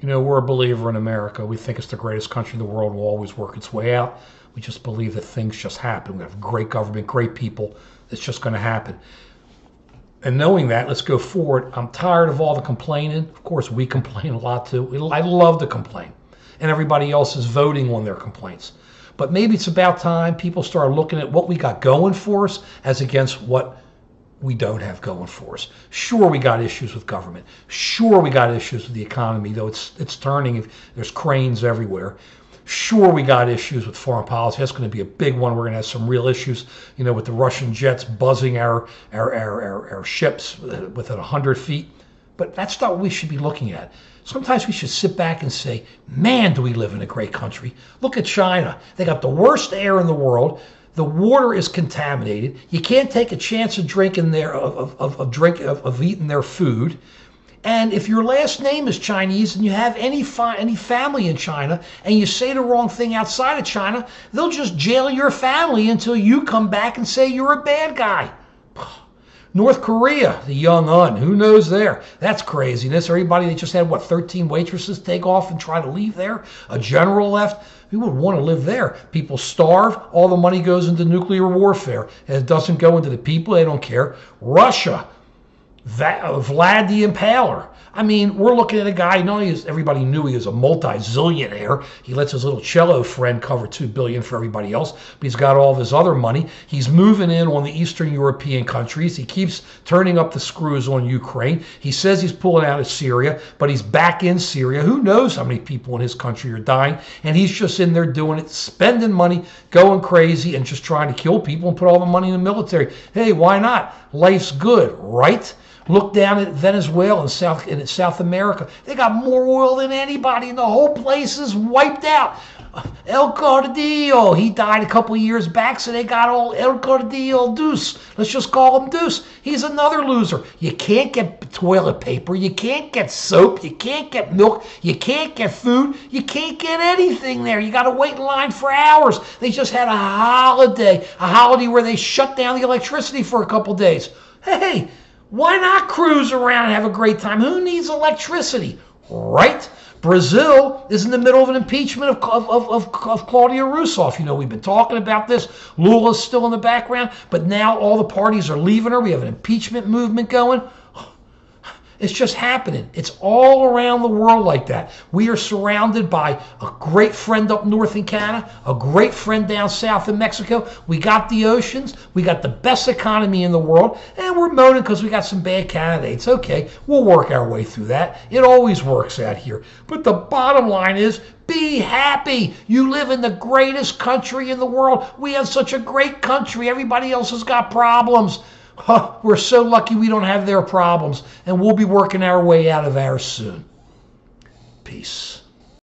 You know, we're a believer in America. We think it's the greatest country in the world, will always work its way out. We just believe that things just happen. We have great government, great people. It's just going to happen. And knowing that, let's go forward. I'm tired of all the complaining. Of course, we complain a lot too. I love to complain. And everybody else is voting on their complaints. But maybe it's about time people start looking at what we got going for us as against what we don't have going for us. Sure, we got issues with government. Sure, we got issues with the economy, though it's turning. There's cranes everywhere. Sure, we got issues with foreign policy. That's going to be a big one. We're going to have some real issues, you know, with the Russian jets buzzing our ships within 100 feet. But that's not what we should be looking at. Sometimes we should sit back and say, man, do we live in a great country. Look at China. They got the worst air in the world. The water is contaminated. You can't take a chance of drinking of eating their food. And if your last name is Chinese and you have any family in China and you say the wrong thing outside of China, they'll just jail your family until you come back and say you're a bad guy. North Korea, the young un, who knows there? That's craziness. Everybody, they just had, 13 waitresses take off and try to leave there? A general left? Who would want to live there? People starve. All the money goes into nuclear warfare. And it doesn't go into the people. They don't care. Russia, Vlad the Impaler. I mean, we're looking at a guy, everybody knew he was a multi-zillionaire. He lets his little cello friend cover $2 billion for everybody else, but he's got all of his other money. He's moving in on the Eastern European countries. He keeps turning up the screws on Ukraine. He says he's pulling out of Syria, but he's back in Syria. Who knows how many people in his country are dying, and he's just in there doing it, spending money, going crazy, and just trying to kill people and put all the money in the military. Hey, why not? Life's good, right? Look down at Venezuela in South America. They got more oil than anybody, and the whole place is wiped out. El Gordillo, he died a couple of years back, so they got all El Gordillo Deuce. Let's just call him Deuce. He's another loser. You can't get toilet paper. You can't get soap. You can't get milk. You can't get food. You can't get anything there. You got to wait in line for hours. They just had a holiday where they shut down the electricity for a couple of days. Hey, why not cruise around and have a great time? Who needs electricity, right? Brazil is in the middle of an impeachment of Claudia Rousseff. You know, we've been talking about this. Lula's still in the background, but now all the parties are leaving her. We have an impeachment movement going. It's just happening. It's all around the world like that. We are surrounded by a great friend up north in Canada, a great friend down south in Mexico. We got the oceans. We got the best economy in the world. And we're moaning because we got some bad candidates. Okay, we'll work our way through that. It always works out here. But the bottom line is, be happy. You live in the greatest country in the world. We have such a great country. Everybody else has got problems. We're so lucky we don't have their problems, and we'll be working our way out of ours soon. Peace.